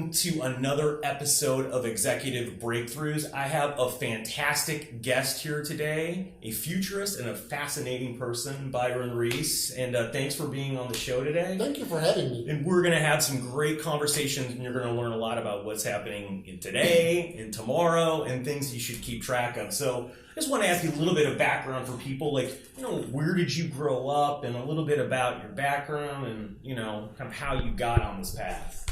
welcome to another episode of Executive Breakthroughs. I have a fantastic guest here today, a futurist and a fascinating person, Byron Reese. And thanks for being on the show today. Thank you for having me. And we're going to have some great conversations, and you're going to learn a lot about what's happening in today and tomorrow and things you should keep track of. So I just want to ask you a little bit of background for people, like, where did you grow up, and a little bit about your background and, kind of how you got on this path.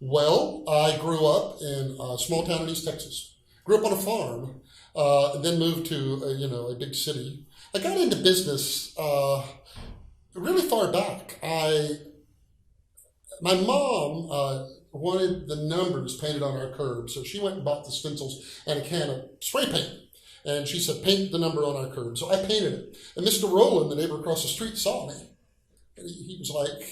Well, I grew up in a small town in East Texas. Grew up on a farm, and then moved to a big city. I got into business really far back. My mom wanted the numbers painted on our curb, so she went and bought the stencils and a can of spray paint. And she said, paint the number on our curb. So I painted it. And Mr. Rowland, the neighbor across the street, saw me. And he was like,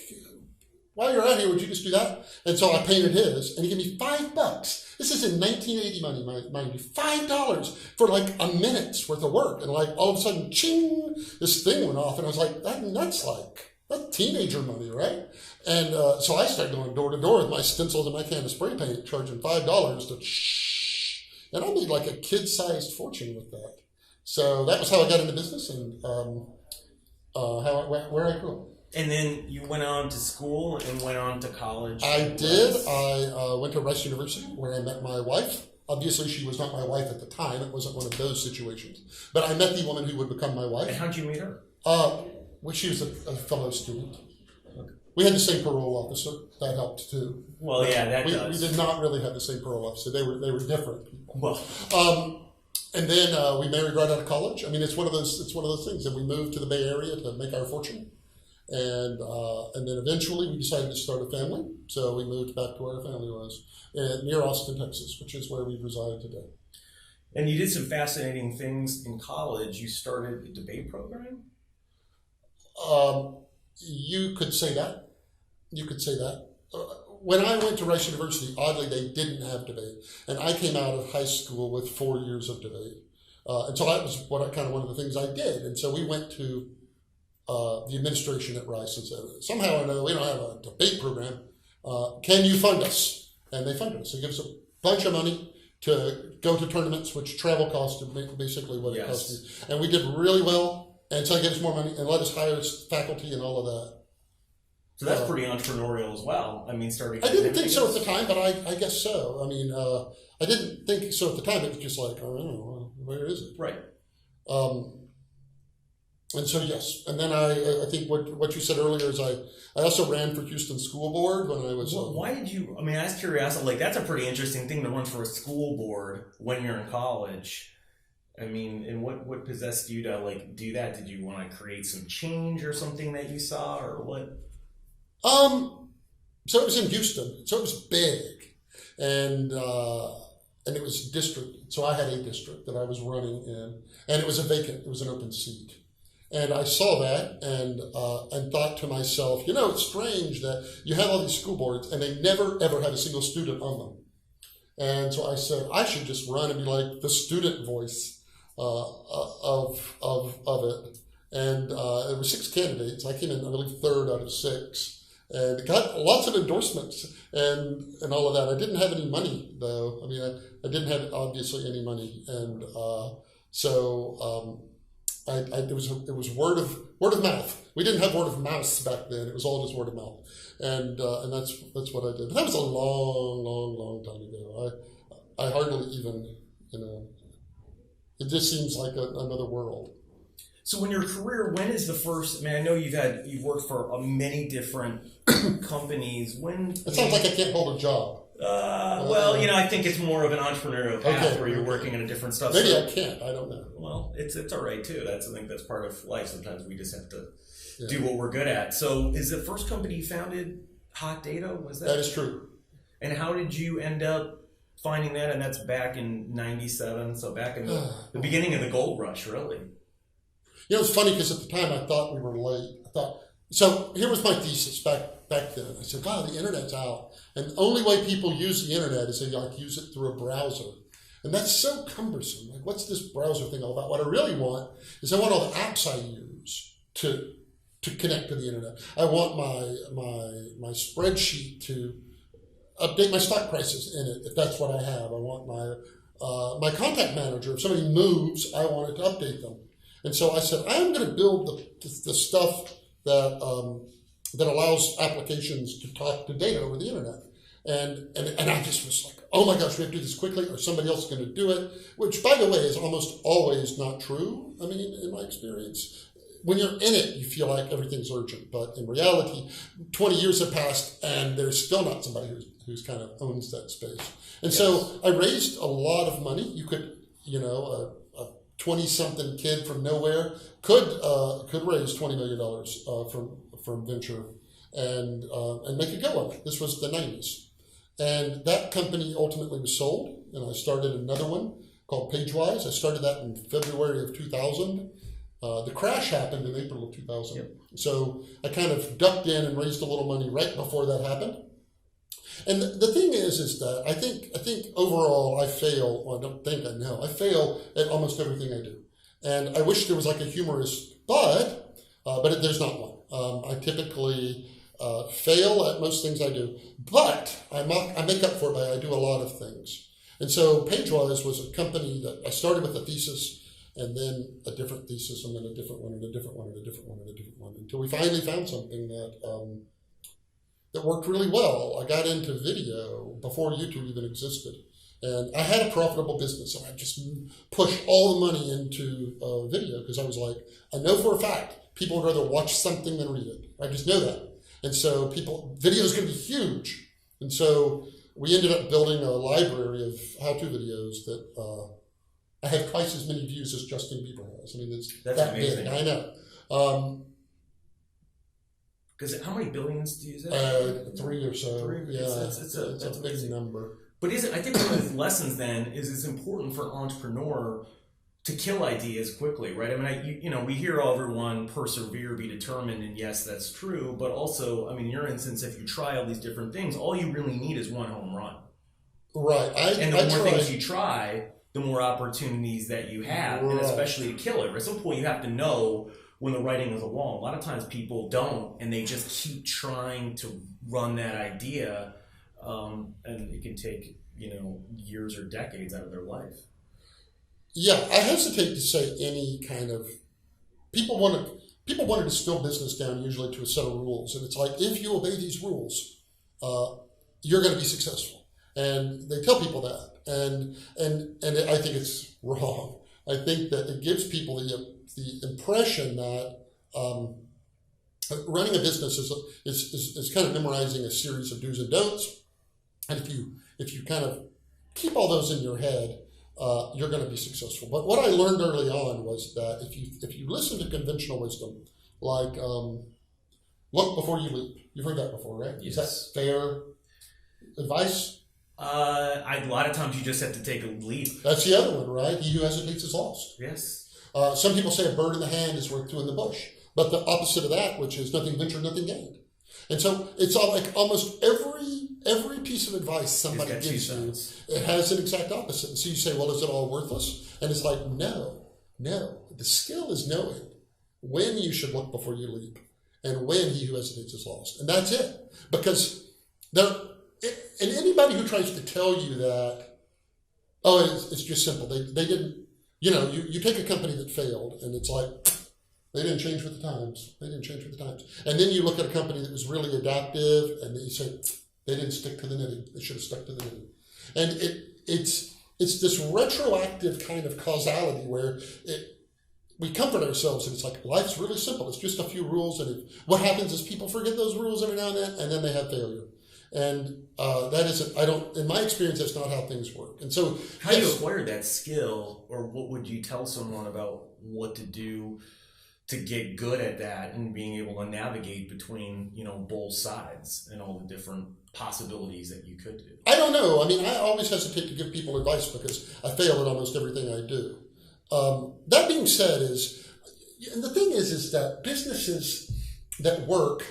while you're out here, would you just do that? And so I painted his, and he gave me $5. This is in 1980 money, mind you. $5 for like a minute's worth of work. And like all of a sudden, ching, this thing went off. And I was like, that's teenager money, right? And so I started going door to door with my stencils and my can of spray paint, charging $5 to and I made like a kid-sized fortune with that. So that was how I got into business and where I grew up. And then you went on to school and went on to college. I did. I went to Rice University where I met my wife. Obviously, she was not my wife at the time. It wasn't one of those situations. But I met the woman who would become my wife. And how'd you meet her? Well, she was a fellow student. Okay. We had the same parole officer. That helped too. Well, yeah, that we, does. We did not really have the same parole officer. They were different people. Well, and then we married right out of college. I mean, it's one of those things. And we moved to the Bay Area to make our fortune. And then eventually we decided to start a family. So we moved back to where our family was, near Austin, Texas, which is where we reside today. And you did some fascinating things in college. You started a debate program? You could say that. When I went to Rice University, oddly, they didn't have debate. And I came out of high school with 4 years of debate. And so that was one of the things I did. And so we went to the administration at Rice and said, somehow or another, we don't have a debate program. Can you fund us? And they funded us. They gave us a bunch of money to go to tournaments, which travel cost basically what it cost me. And we did really well. And so they gave us more money and let us hire faculty and all of that. So that's pretty entrepreneurial as well. I mean, I didn't think so at the time, but I guess so. I mean, I didn't think so at the time. It was just like, I don't know, where is it? Right. And so, yes. And then I think what you said earlier is I also ran for Houston School Board when I was... Well, why did you... I mean, I was curious. Like, that's a pretty interesting thing to run for a school board when you're in college. I mean, and what possessed you to, like, do that? Did you want to create some change or something that you saw, or what? So it was in Houston. So it was big. And it was district. So I had a district that I was running in. And it was it was an open seat. And I saw that and thought to myself, it's strange that you have all these school boards and they never, ever had a single student on them. And so I said, I should just run and be like the student voice of it. And there were 6 candidates. I came in, I believe, 3rd out of 6. And got lots of endorsements and all of that. I didn't have any money, though. I mean, I didn't have, obviously, any money. And it was word of mouth. We didn't have word of mouth back then. It was all just word of mouth, and that's what I did. But that was a long time ago. I hardly even It just seems like another world. So in your career, when is the first? I mean, I know you've worked for many different companies. It sounds like I can't hold a job. Well, I think it's more of an entrepreneurial path where you're working in a different stuff. Maybe I can't. I don't know. Well, it's all right too. I think that's part of life. Sometimes we just have to do what we're good at. So, is the first company you founded Hot Data? Was that? That is true. And how did you end up finding that? And that's back in '97. So back in the beginning of the gold rush, really. It's funny because at the time I thought we were late. So here was my thesis back then. I said, wow, the internet's out. And the only way people use the internet is they use it through a browser. And that's so cumbersome. Like, what's this browser thing all about? What I really want is I want all the apps I use to connect to the internet. I want my spreadsheet to update my stock prices in it if that's what I have. I want my contact manager. If somebody moves, I want it to update them. And so I said, I'm going to build the stuff that allows applications to talk to data over the internet. And I just was like, oh my gosh, we have to do this quickly, or somebody else is going to do it, which, by the way, is almost always not true. I mean, in my experience, when you're in it, you feel like everything's urgent. But in reality, 20 years have passed, and there's still not somebody who's kind of owns that space. And so I raised a lot of money. You could, a 20-something kid from nowhere could raise $20 million from venture and make a go of it. This was the 90s. And that company ultimately was sold, and I started another one called PageWise. I started that in February of 2000. The crash happened in April of 2000. Yep. So I kind of ducked in and raised a little money right before that happened. And the thing is that I think overall I fail, well, I don't think I know, I fail at almost everything I do. And I wish there was like a humorous but there's not one. I typically fail at most things I do, but I make up for it by I do a lot of things. And so PageWise was a company that I started with a thesis, and then a different thesis, and then a different one, and a different one, and a different one, and a different one, until we finally found something that worked really well. I got into video before YouTube even existed, and I had a profitable business, and I just pushed all the money into video because I was like, I know for a fact people would rather watch something than read it. I just know that. And so video is going to be huge. And so we ended up building a library of how-to videos that I have twice as many views as Justin Bieber has. I mean, that's that amazing. Big. I know. Because how many billions do you say? 3 or so. 3? Yeah, it's a big number. But I think one of the lessons then is it's important for an entrepreneur to kill ideas quickly, right? I mean, we hear everyone persevere, be determined, and yes, that's true. But also, I mean, in your instance, if you try all these different things, all you really need is one home run. Right. And the more things you try, the more opportunities that you have, and especially to kill it. At some point, you have to know when the writing is on the wall. A lot of times people don't, and they just keep trying to run that idea, and it can take, years or decades out of their life. Yeah, I hesitate to say any kind of people want to distill business down usually to a set of rules, and it's like if you obey these rules, you're going to be successful, and they tell people that, and I think it's wrong. I think that it gives people the impression that running a business is kind of memorizing a series of do's and don'ts, and if you kind of keep all those in your head, you're going to be successful. But what I learned early on was that if you listen to conventional wisdom, like look before you leap. You've heard that before, right? Yes. Is that fair advice? A lot of times you just have to take a leap. That's the other one, right? He who hesitates is lost. Yes. Some people say a bird in the hand is worth two in the bush, but the opposite of that, which is nothing ventured, nothing gained. And so it's all like almost every piece of advice somebody gives you, it has an exact opposite. And so you say, well, is it all worthless? And it's like, no. The skill is knowing when you should look before you leap and when he who hesitates is lost. And that's it. Because and anybody who tries to tell you that, it's just simple. They didn't, you take a company that failed and it's like, they didn't change with the times. And then you look at a company that was really adaptive and then you say, they didn't stick to the knitting. They should have stuck to the knitting. And it's this retroactive kind of causality where we comfort ourselves and it's like, life's really simple. It's just a few rules. And what happens is people forget those rules every now and then they have failure. And that isn't, in my experience, that's not how things work. And so, how do you acquire that skill, or what would you tell someone about what to do to get good at that and being able to navigate between, both sides and all the different possibilities that you could do? I don't know. I mean, I always hesitate to give people advice because I fail at almost everything I do. That being said, the thing is that businesses that work.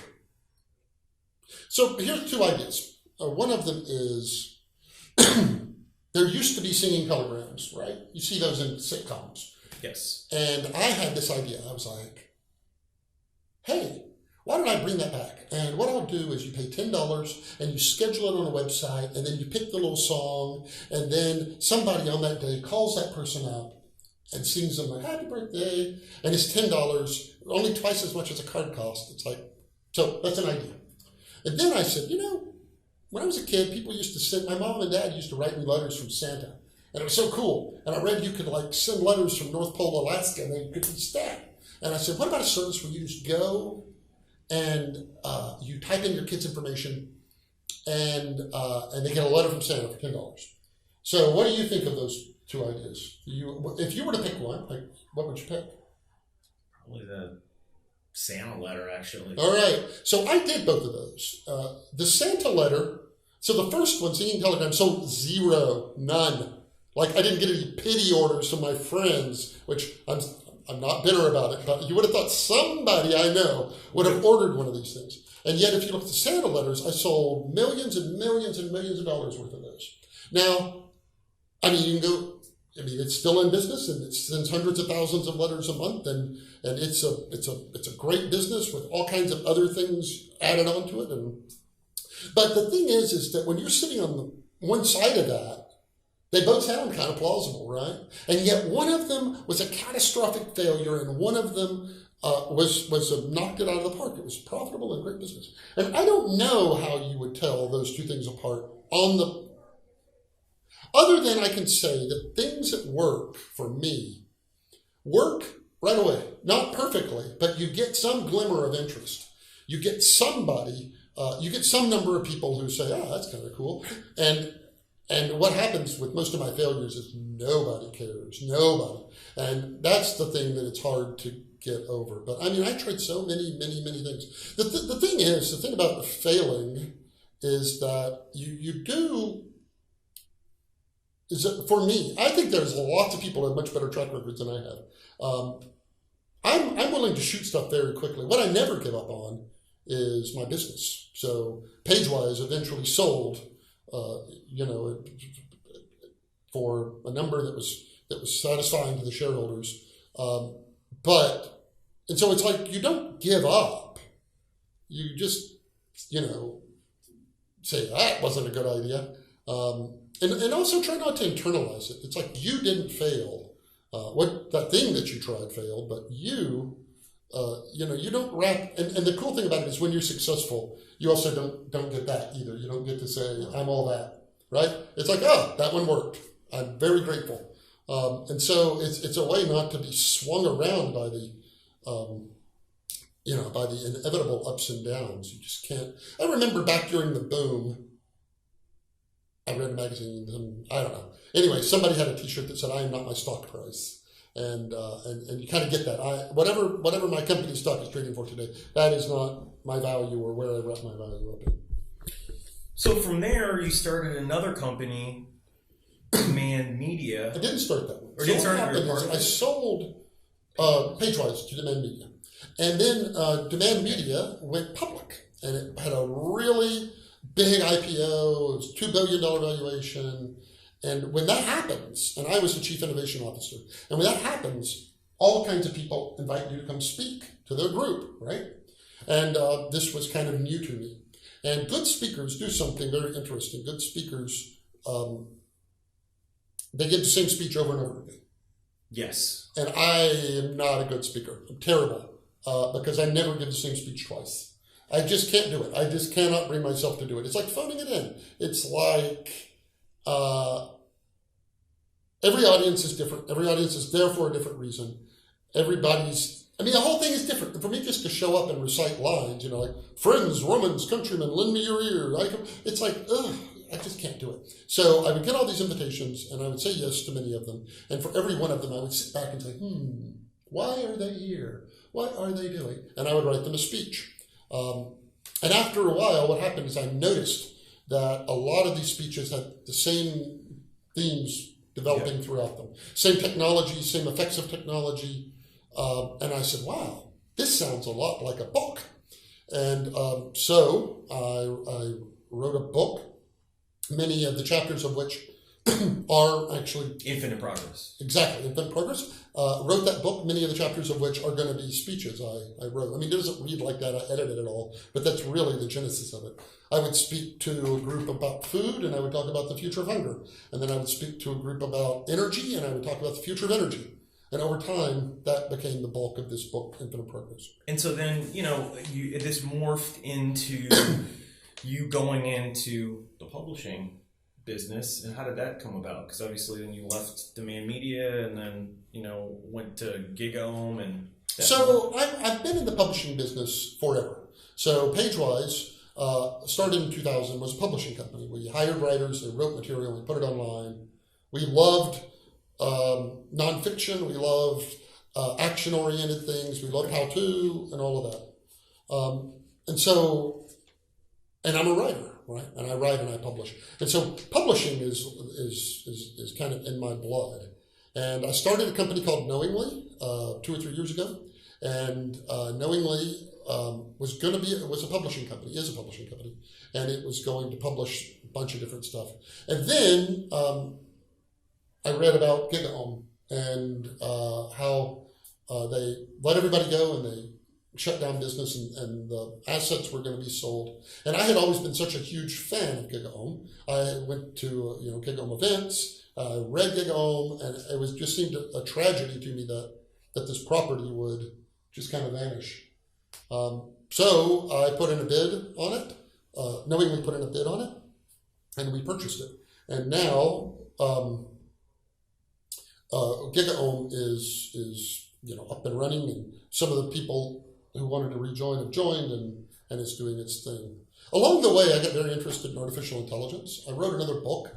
So here's two ideas. One of them is there used to be singing telegrams, right? You see those in sitcoms. Yes. And I had this idea. I was like, hey, why don't I bring that back? And what I'll do is you pay $10 and you schedule it on a website, and then you pick the little song, and then somebody on that day calls that person up and sings them a happy birthday, and it's $10, only twice as much as a card cost. It's like, so that's an idea. And then I said, when I was a kid, people used to send, my mom and dad used to write me letters from Santa. And it was so cool. And I read you could send letters from North Pole, Alaska, and they could be stamped. And I said, what about a service where you just go and you type in your kid's information and they get a letter from Santa for $10. So what do you think of those two ideas? If you were to pick one, what would you pick? Probably the Santa letter, actually. All right. So I did both of those. The Santa letter, so the first one, Singing Telegram, sold 0, none. I didn't get any pity orders from my friends, which I'm not bitter about it, but you would have thought somebody I know would have ordered one of these things. And yet, if you look at the Santa letters, I sold millions and millions and millions of dollars worth of those. Now, you can go, it's still in business, and it sends hundreds of thousands of letters a month, and it's a great business with all kinds of other things added onto it. But the thing is that when you're sitting on the one side of that, they both sound kind of plausible, right? And yet one of them was a catastrophic failure, and one of them was knocked it out of the park. It was profitable and great business. And I don't know how you would tell those two things apart other than I can say that things that work for me work right away. Not perfectly, but you get some glimmer of interest. You get somebody, you get some number of people who say, that's kind of cool. And what happens with most of my failures is nobody cares. Nobody. And that's the thing that it's hard to get over. But I tried so many, many, many things. The thing about failing is that for me, I think there's lots of people who have much better track records than I have. I'm willing to shoot stuff very quickly. What I never give up on is my business. So PageWise eventually sold, for a number that was satisfying to the shareholders. And so it's like you don't give up. You just, say that wasn't a good idea. And also try not to internalize it. It's like you didn't fail. That thing that you tried failed, but you don't wrap. And the cool thing about it is when you're successful, you also don't get that either. You don't get to say, I'm all that, right? It's like, that one worked. I'm very grateful. And so it's a way not to be swung around by the, by the inevitable ups and downs. You just can't. I remember back during the boom, I read a magazine, and I don't know. Anyway, somebody had a T-shirt that said, "I am not my stock price," and you kind of get that. Whatever my company stock is trading for today, that is not my value or where I wrap my value up in. So from there, you started another company, Demand Media. I didn't start that one. Or didn't start your part? I sold PageWise to Demand Media, and then Demand Media went public, and it had a really big IPO. It was $2 billion valuation. And when that happens, and I was the chief innovation officer, and when that happens, all kinds of people invite you to come speak to their group, right? And this was kind of new to me. And good speakers do something very interesting. Good speakers, they give the same speech over and over again. Yes. And I am not a good speaker. I'm terrible because I never give the same speech twice. I just can't do it. I just cannot bring myself to do it. It's like phoning it in. It's like every audience is different. Every audience is there for a different reason. The whole thing is different. For me, just to show up and recite lines, like, friends, Romans, countrymen, lend me your ear. It's like, I just can't do it. So I would get all these invitations, and I would say yes to many of them. And for every one of them, I would sit back and say, why are they here? What are they doing? And I would write them a speech. And after a while, what happened is I noticed that a lot of these speeches had the same themes developing throughout them. Same technology, same effects of technology. And I said, wow, this sounds a lot like a book. And so I wrote a book, many of the chapters of which are actually Infinite Progress. Exactly, Infinite Progress. wrote that book, many of the chapters of which are going to be speeches I wrote. I mean, it doesn't read like that. I edited it all, but that's really the genesis of it. I would speak to a group about food, and I would talk about the future of hunger. And then I would speak to a group about energy, and I would talk about the future of energy. And over time, that became the bulk of this book, Infinite Progress. And so then, this morphed into you going into the publishing business. And how did that come about? Because obviously then you left Demand Media and then, went to GigaOM and... So I've been in the publishing business forever. So PageWise started in 2000, was a publishing company. We hired writers, they wrote material, we put it online. We loved nonfiction, we loved action-oriented things, we loved how-to and all of that. And I'm a writer, right? And I write and I publish. And so publishing is kind of in my blood. And I started a company called Knowingly 2 or 3 years ago. And Knowingly was a publishing company, is a publishing company. And it was going to publish a bunch of different stuff. And then I read about GigaOM and how they let everybody go and they shut down business and the assets were going to be sold. And I had always been such a huge fan of GigaOM. I went to GigaOM events, read GigaOM, and it just seemed a tragedy to me that this property would just kind of vanish. So I put in a bid on it, Knowingly put in a bid on it, and we purchased it. And now GigaOM is up and running, and some of the people who wanted to rejoin have joined, and it's doing its thing. Along the way, I got very interested in artificial intelligence. I wrote another book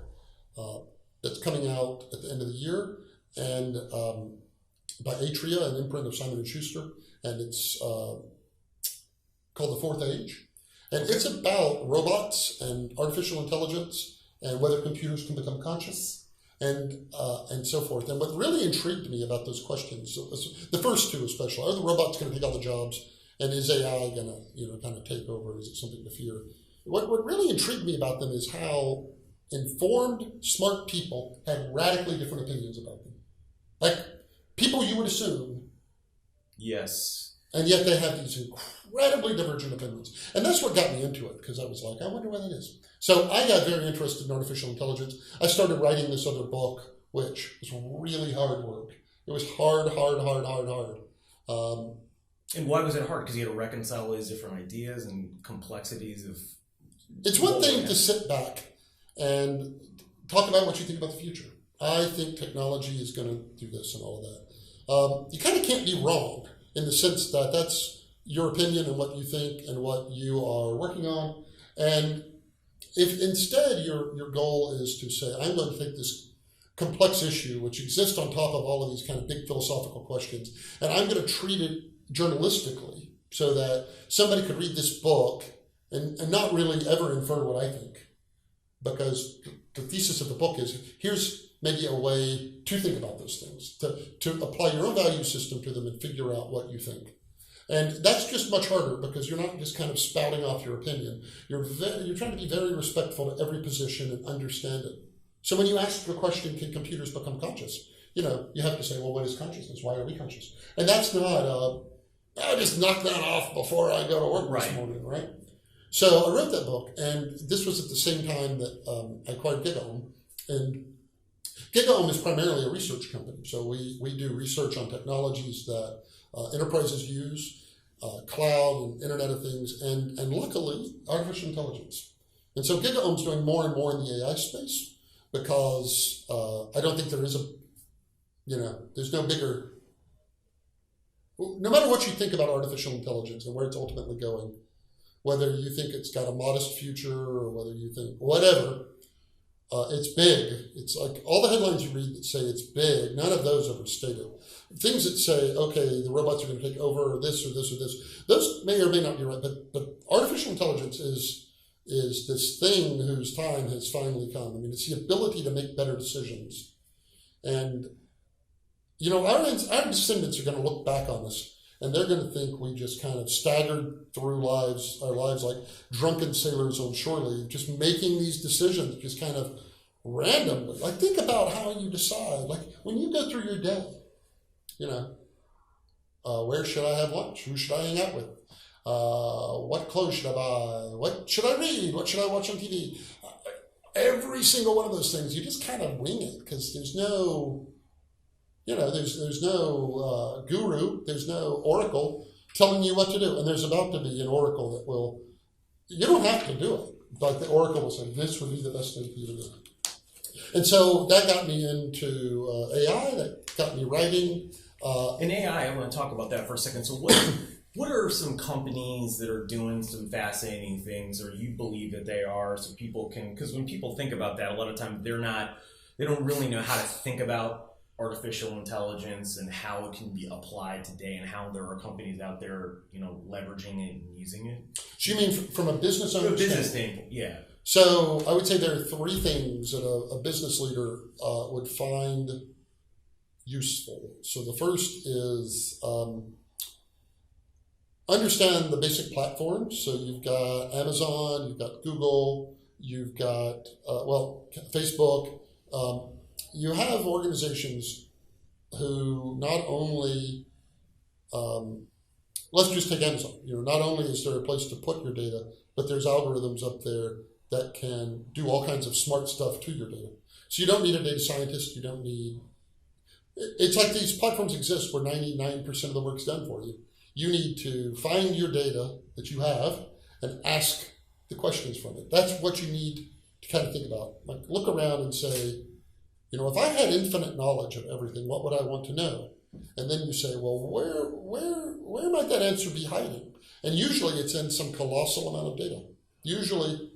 that's coming out at the end of the year, and by Atria, an imprint of Simon & Schuster, and it's called The Fourth Age. And it's about robots and artificial intelligence and whether computers can become conscious and so forth. And what really intrigued me about those questions, the first two especially, are the robots going to take all the jobs, and is AI going to kind of take over? Is it something to fear? What really intrigued me about them is how informed, smart people had radically different opinions about them. Like people you would assume. Yes. And yet they have these incredibly divergent opinions. And that's what got me into it, because I was like, I wonder what that is. So I got very interested in artificial intelligence. I started writing this other book, which was really hard work. It was hard. And why was it hard? Because you had to reconcile all these different ideas and complexities of... It's one thing to sit back and talk about what you think about the future. I think technology is going to do this and all of that. You kind of can't be wrong in the sense that that's your opinion and what you think and what you are working on. And if instead your goal is to say, I'm going to take this complex issue, which exists on top of all of these kind of big philosophical questions, and I'm going to treat it journalistically so that somebody could read this book and not really ever infer what I think. Because the thesis of the book is, here's maybe a way to think about those things, to apply your own value system to them and figure out what you think. And that's just much harder because you're not just kind of spouting off your opinion. You're trying to be very respectful to every position and understand it. So when you ask the question, can computers become conscious? You have to say, well, what is consciousness? Why are we conscious? And that's not, I just knock that off before I go to work this morning, right? So I wrote that book, and this was at the same time that I acquired GigaOM. And GigaOM is primarily a research company. So we do research on technologies that enterprises use, cloud and Internet of Things, and luckily, artificial intelligence. And so GigaOM's doing more and more in the AI space because I don't think there is there's no bigger... No matter what you think about artificial intelligence and where it's ultimately going, whether you think it's got a modest future or whether you think whatever, it's big. It's like all the headlines you read that say it's big, none of those overstate it. Things that say, okay, the robots are going to take over or this or this or this, those may or may not be right, but artificial intelligence is this thing whose time has finally come. I mean, it's the ability to make better decisions. And, our descendants are going to look back on us, and they're going to think we just kind of staggered through our lives like drunken sailors on shore leave, just making these decisions just kind of randomly. Like, think about how you decide. Like, when you go through your day, You know, where should I have lunch? Who should I hang out with? What clothes should I buy? What should I read? What should I watch on TV? Every single one of those things, you just kind of wing it because there's no, there's no guru, there's no oracle telling you what to do. And there's about to be an oracle that will, you don't have to do it, but the oracle will say, this would be the best thing for you to do. And so that got me into AI, that got me writing. In AI, I want to talk about that for a second. So what are some companies that are doing some fascinating things, or you believe that they are, so people can, because when people think about that, a lot of times they don't really know how to think about artificial intelligence and how it can be applied today, and how there are companies out there, leveraging it and using it. So you mean from a business owner standpoint? Yeah. So I would say there are three things that a business leader would find useful. So the first is understand the basic platforms. So you've got Amazon, you've got Google, you've got, Facebook. You have organizations who not only, let's just take Amazon. Not only is there a place to put your data, but there's algorithms up there that can do all kinds of smart stuff to your data. So you don't need a data scientist. You don't need, it's like these platforms exist where 99% of the work's done for you. You need to find your data that you have and ask the questions from it. That's what you need to kind of think about. Like, look around and say, if I had infinite knowledge of everything, what would I want to know? And then you say, well, where might that answer be hiding? And usually it's in some colossal amount of data. Usually,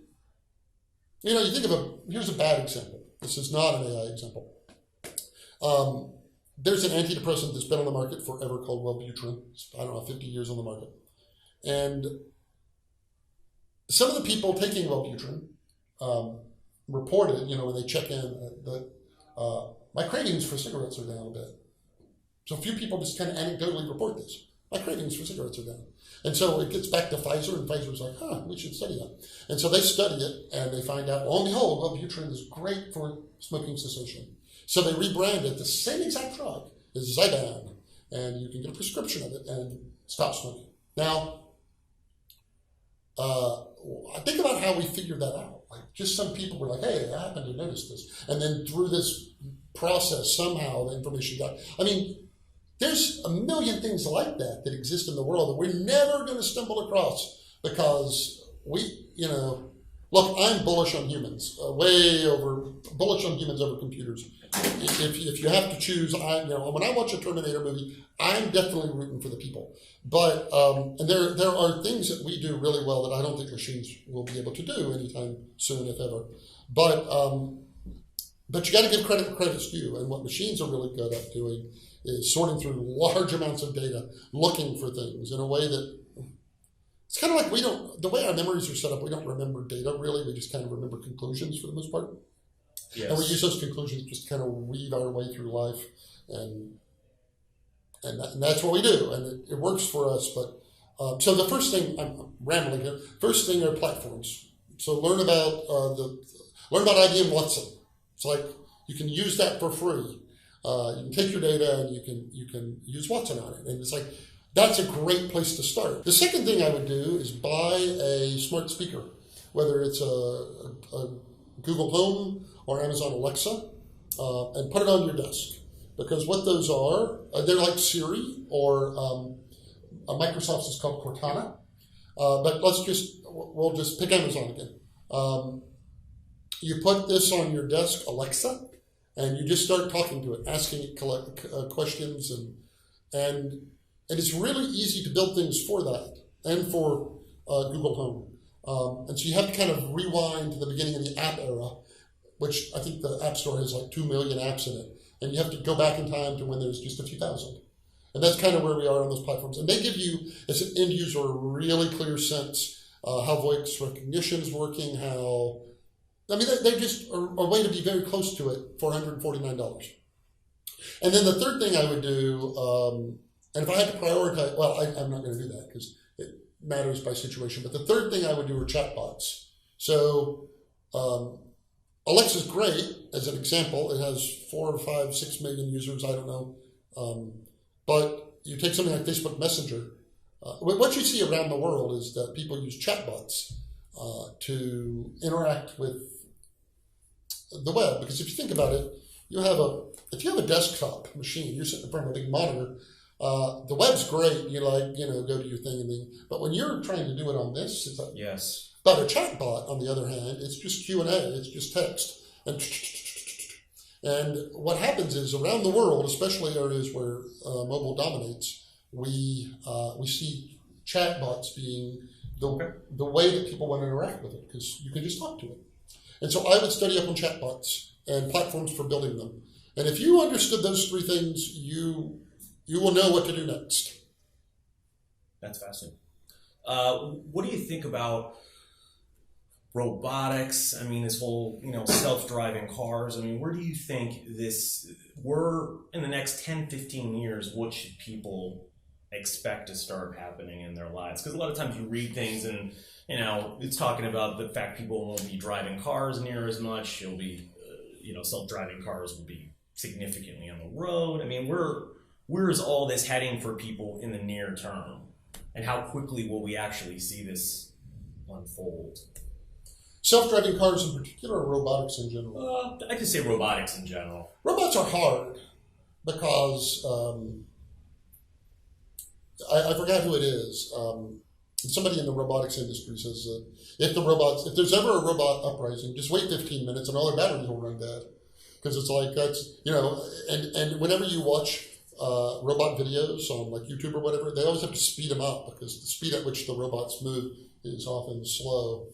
you think of here's a bad example. This is not an AI example. There's an antidepressant that's been on the market forever called Wellbutrin. It's, 50 years on the market. And some of the people taking Wellbutrin reported, when they check in, that my cravings for cigarettes are down a bit. So a few people just kind of anecdotally report this. My cravings for cigarettes are down. And so it gets back to Pfizer, and Pfizer's like, we should study that. And so they study it, and they find out, lo and behold, Wellbutrin is great for smoking cessation. So they rebrand it the same exact drug as Zyban, and you can get a prescription of it and stop smoking. Now, think about how we figured that out. Like, just some people were like, hey, I happened to notice this. And then through this process, somehow the information got, there's a million things like that exist in the world that we're never going to stumble across because look, I'm bullish on humans, bullish on humans over computers. If you have to choose, when I watch a Terminator movie, I'm definitely rooting for the people. But and there are things that we do really well that I don't think machines will be able to do anytime soon, if ever. But you got to give credit where credit's due, and what machines are really good at doing is sorting through large amounts of data, looking for things in a way that it's kind of like the way our memories are set up, we don't remember data really, we just kind of remember conclusions for the most part. Yes. And we use those conclusions just to kind of weave our way through life, and that's what we do, and it works for us. But so the first thing, I'm rambling here. First thing are platforms. So learn about IBM Watson. It's like you can use that for free. You can take your data and you can use Watson on it, and it's like that's a great place to start. The second thing I would do is buy a smart speaker, whether it's a Google Home or Amazon Alexa, and put it on your desk. Because what those are, they're like Siri, or Microsoft's is called Cortana. But we'll just pick Amazon again. You put this on your desk, Alexa, and you just start talking to it, asking it questions, and it's really easy to build things for that and for Google Home. And so you have to kind of rewind to the beginning of the app era, which I think the App Store has like 2 million apps in it. And you have to go back in time to when there's just a few thousand. And that's kind of where we are on those platforms. And they give you, as an end user, a really clear sense how voice recognition is working, they just are a way to be very close to it for $149. And then the third thing I would do, and if I had to prioritize, I'm not going to do that because it matters by situation, but the third thing I would do are chatbots. So Alexa's great as an example. It has 4 or 5, 6 million users. I don't know. But you take something like Facebook Messenger. What you see around the world is that people use chatbots to interact with the web. Because if you think about it, if you have a desktop machine, you're sitting in front of a big monitor. The web's great. You go to your thing, but when you're trying to do it on this, it's like, Yes. But a chatbot, on the other hand, it's just Q&A. It's just text. And what happens is around the world, especially areas where mobile dominates, we see chatbots being the way that people want to interact with it, because you can just talk to it. And so I would study up on chatbots and platforms for building them. And if you understood those three things, you will know what to do next. That's fascinating. What do you think about robotics? I mean, this whole, self-driving cars. I mean, where do you think we're in the next 10, 15 years, what should people expect to start happening in their lives? Because a lot of times you read things and, it's talking about the fact people won't be driving cars near as much. It'll be, self-driving cars will be significantly on the road. I mean, where is all this heading for people in the near term? And how quickly will we actually see this unfold? Self-driving cars in particular, or robotics in general? I could say robotics in general. Robots are hard because I forgot who it is. Somebody in the robotics industry says if there's ever a robot uprising, just wait 15 minutes and all their batteries will run dead. Because it's like and whenever you watch robot videos on like YouTube or whatever, they always have to speed them up because the speed at which the robots move is often slow.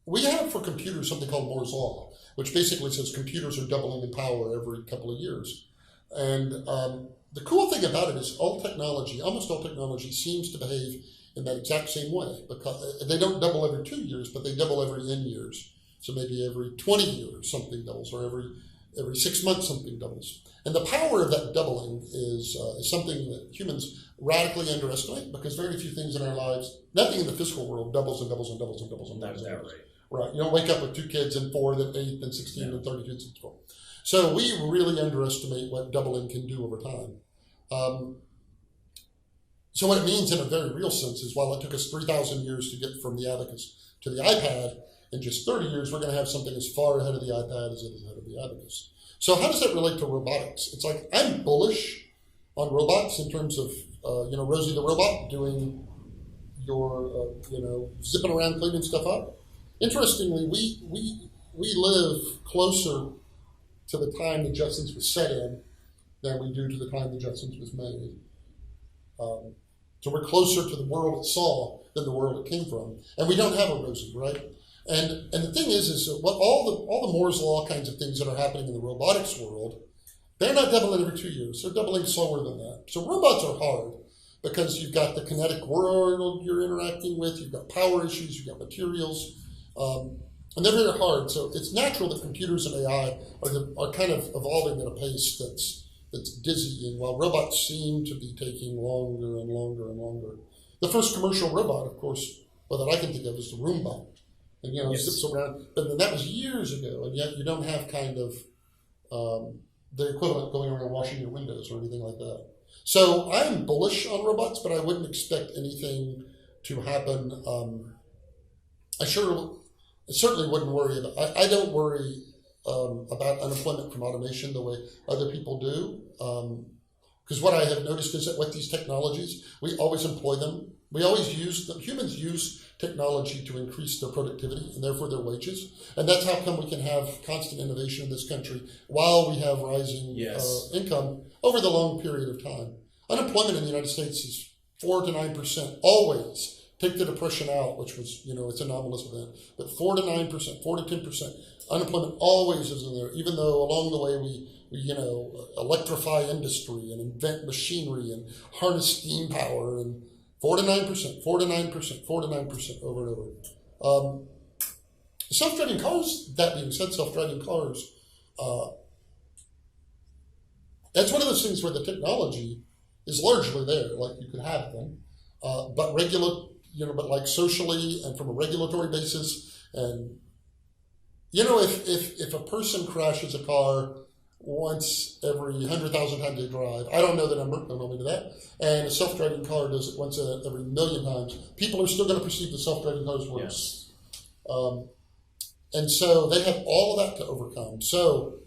We have for computers something called Moore's Law, which basically says computers are doubling in power every couple of years. And the cool thing about it is almost all technology seems to behave in that exact same way, because they don't double every 2 years, but they double every N years. So maybe every 20 years something doubles, or every 6 months something doubles. And the power of that doubling is something that humans radically underestimate, because very few things in our lives, nothing in the physical world doubles and doubles and doubles and doubles and doubles. That's right. Right. You don't wake up with 2 kids and 4, then 8, then 16, then 32, and 64. So we really underestimate what doubling can do over time. So what it means in a very real sense is while it took us 3,000 years to get from the abacus to the iPad, in just 30 years, we're going to have something as far ahead of the iPad as it is ahead of the abacus. So how does that relate to robotics? It's like I'm bullish on robots in terms of, Rosie the robot doing your, zipping around cleaning stuff up. Interestingly, we live closer to the time the Jetsons was set in than we do to the time the Jetsons was made. So we're closer to the world it saw than the world it came from. And we don't have a Rosie, right? And the thing is what all the Moore's Law kinds of things that are happening in the robotics world, they're not doubling every 2 years. They're doubling slower than that. So robots are hard because you've got the kinetic world you're interacting with, you've got power issues, you've got materials, and they're very hard. So it's natural that computers and AI are kind of evolving at a pace that's dizzying, while robots seem to be taking longer and longer and longer. The first commercial robot, of course, that I can think of is the Roomba. And, it zips around. But that was years ago, and yet you don't have kind of the equivalent going around washing your windows or anything like that. So I'm bullish on robots, but I wouldn't expect anything to happen. I certainly wouldn't worry about. I don't worry about unemployment from automation the way other people do. Because what I have noticed is that with these technologies, we always employ them. We always use them. Humans use technology to increase their productivity and therefore their wages. And that's how come we can have constant innovation in this country while we have rising income over the long period of time. Unemployment in the United States is 4 to 9%, always. Take the Depression out, which was, it's an anomalous event, but 4 to 9%, 4 to 10%. Unemployment always is in there, even though along the way we electrify industry and invent machinery and harness steam power, and 4 to 9%, 4 to 9%, 4 to 9% over and over. Self-driving cars, that being said, self-driving cars, that's one of those things where the technology is largely there, like you could have them, but like socially and from a regulatory basis. And, if a person crashes a car once every 100,000 times they drive. I don't know the number, don't hold me to that. And a self-driving car does it once every million times. People are still going to perceive the self-driving car as worse. Yes. And so they have all of that to overcome. So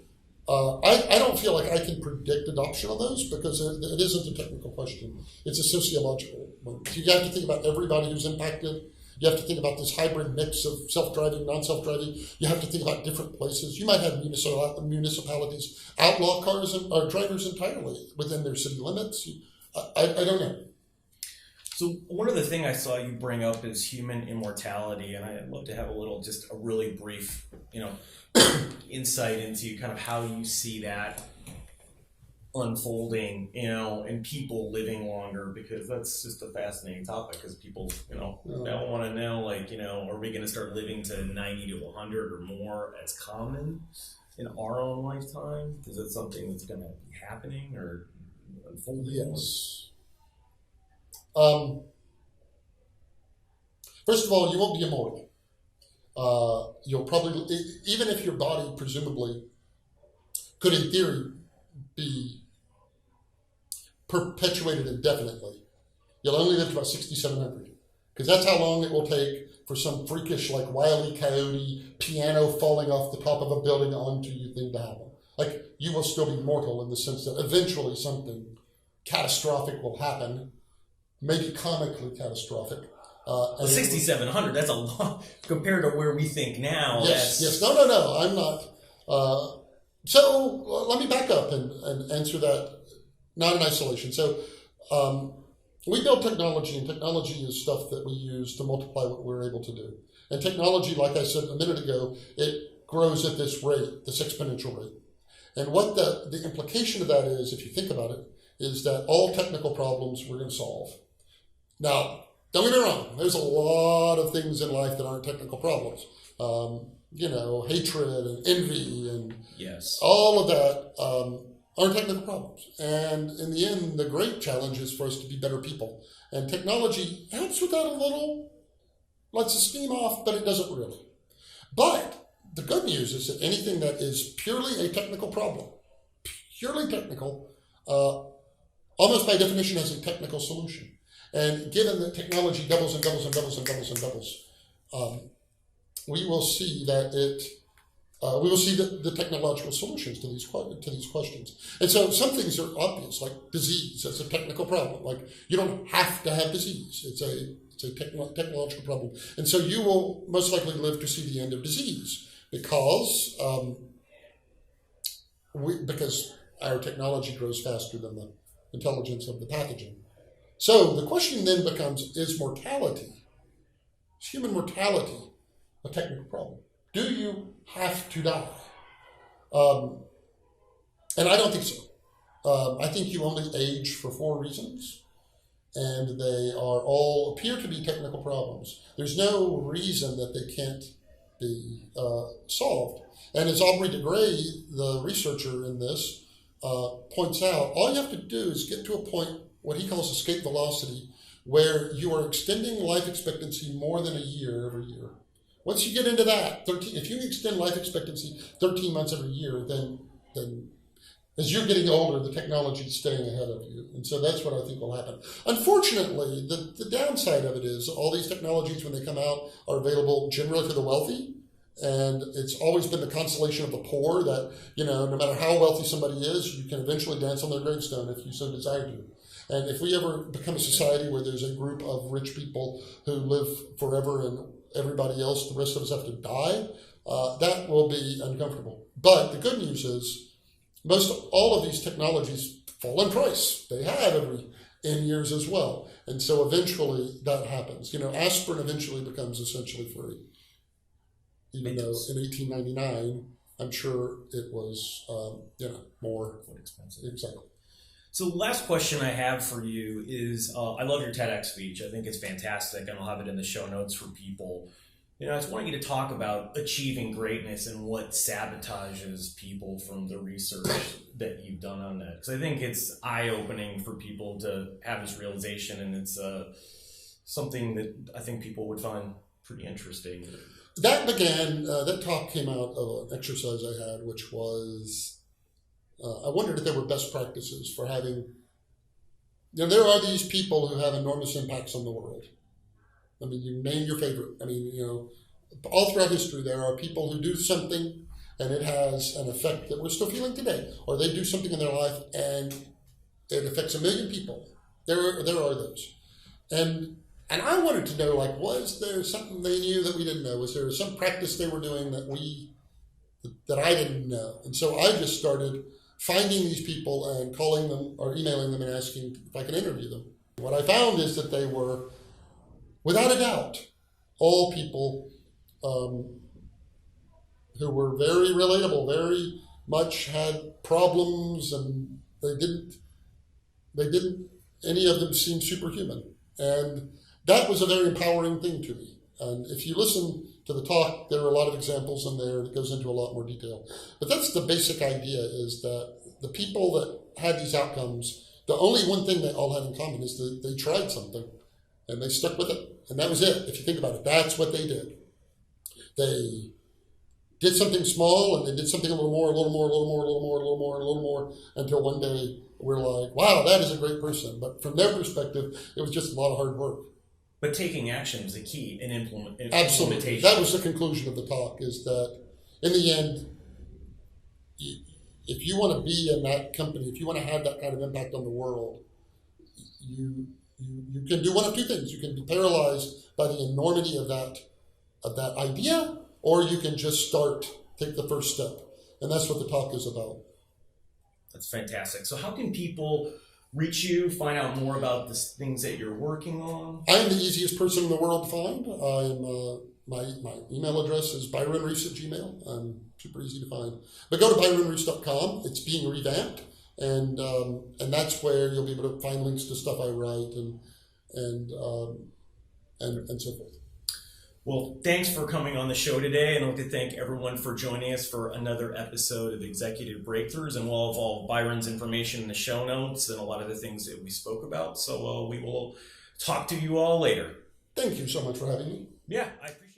I don't feel like I can predict adoption of those because it isn't a technical question. It's a sociological one. You have to think about everybody who's impacted. You have to think about this hybrid mix of self-driving, non-self-driving. You have to think about different places. You might have municipalities outlaw cars or drivers entirely within their city limits. I don't know. So one of the things I saw you bring up is human immortality, and I'd love to have a really brief, insight into kind of how you see that unfolding, and people living longer, because that's just a fascinating topic. Because people, don't want to know, are we going to start living to 90 to 100 or more as common in our own lifetime? Is it something that's going to be happening or unfolding? Yes. First of all, you won't be immortal. You'll probably, even if your body presumably could in theory be perpetuated indefinitely, you'll only live to about 6,700, because that's how long it will take for some freakish, like Wile E. Coyote piano falling off the top of a building onto you thing to happen. Like, you will still be mortal in the sense that eventually something catastrophic will happen, maybe comically catastrophic. 6,700, that's a lot compared to where we think now. Yes. No, I'm not. So let me back up and answer that, not in isolation. So we build technology, and technology is stuff that we use to multiply what we're able to do. And technology, like I said a minute ago, it grows at this rate, this exponential rate. And what the implication of that is, if you think about it, is that all technical problems we're going to solve. Now, don't get me wrong, there's a lot of things in life that aren't technical problems. Hatred and envy and all of that aren't technical problems. And in the end, the great challenge is for us to be better people. And technology helps with that a little, lets the steam off, but it doesn't really. But the good news is that anything that is purely a technical problem, purely technical, almost by definition has a technical solution. And given that technology doubles and doubles and doubles and doubles and doubles, we will see that the technological solutions to these questions. And so some things are obvious, like disease. That's a technical problem. Like, you don't have to have disease. It's a technological problem. And so you will most likely live to see the end of disease because our technology grows faster than the intelligence of the pathogen. So the question then becomes, is human mortality a technical problem? Do you have to die? And I don't think so. I think you only age for 4 reasons, and they appear to be technical problems. There's no reason that they can't be solved. And as Aubrey de Grey, the researcher in this, points out, all you have to do is get to a point, what he calls escape velocity, where you are extending life expectancy more than a year every year. Once you get into that, if you extend life expectancy 13 months every year, then as you're getting older, the technology is staying ahead of you. And so that's what I think will happen. Unfortunately, the downside of it is all these technologies, when they come out, are available generally for the wealthy. And it's always been the consolation of the poor that, no matter how wealthy somebody is, you can eventually dance on their gravestone if you so desire to. And if we ever become a society where there's a group of rich people who live forever and everybody else, the rest of us have to die, that will be uncomfortable. But the good news is all of these technologies fall in price. They have every N years as well. And so eventually that happens. Aspirin eventually becomes essentially free. Even though in 1899, I'm sure it was, more expensive. Exactly. So last question I have for you is, I love your TEDx speech. I think it's fantastic, and I'll have it in the show notes for people. I just want you to talk about achieving greatness and what sabotages people from the research that you've done on that. Because I think it's eye-opening for people to have this realization, and it's something that I think people would find pretty interesting. That talk came out of an exercise I had, which was I wondered if there were best practices for having. There are these people who have enormous impacts on the world. I mean, you name your favorite. I mean, all throughout history, there are people who do something and it has an effect that we're still feeling today, or they do something in their life and it affects 1 million people. There are those, and I wanted to know, like, was there something they knew that we didn't know? Was there some practice they were doing that I didn't know? And so I just started finding these people and calling them or emailing them and asking if I could interview them. What I found is that they were, without a doubt, all people who were very relatable, very much had problems, and they didn't, any of them seem superhuman. And that was a very empowering thing to me. And if you listen to the talk, there are a lot of examples in there that goes into a lot more detail. But that's the basic idea, is that the people that had these outcomes, the only one thing they all had in common is that they tried something and they stuck with it. And that was it. If you think about it, that's what they did. They did something small and they did something a little more, until one day we're like, wow, that is a great person. But from their perspective, it was just a lot of hard work. But taking action is the key in Absolutely. implementation. That was the conclusion of the talk, is that in the end, if you want to be in that company, if you want to have that kind of impact on the world, you can do one of two things. You can be paralyzed by the enormity of that idea, or you can just take the first step. And that's what the talk is about. That's fantastic. So how can people reach you, find out more about the things that you're working on? I'm the easiest person in the world to find. My email address is byronreese@gmail. I'm super easy to find. But go to byronreese.com. It's being revamped, and that's where you'll be able to find links to stuff I write and so forth. Well, thanks for coming on the show today, and I'd like to thank everyone for joining us for another episode of Executive Breakthroughs, and we'll have all Byron's information in the show notes and a lot of the things that we spoke about. So we will talk to you all later. Thank you so much for having me. Yeah, I appreciate it.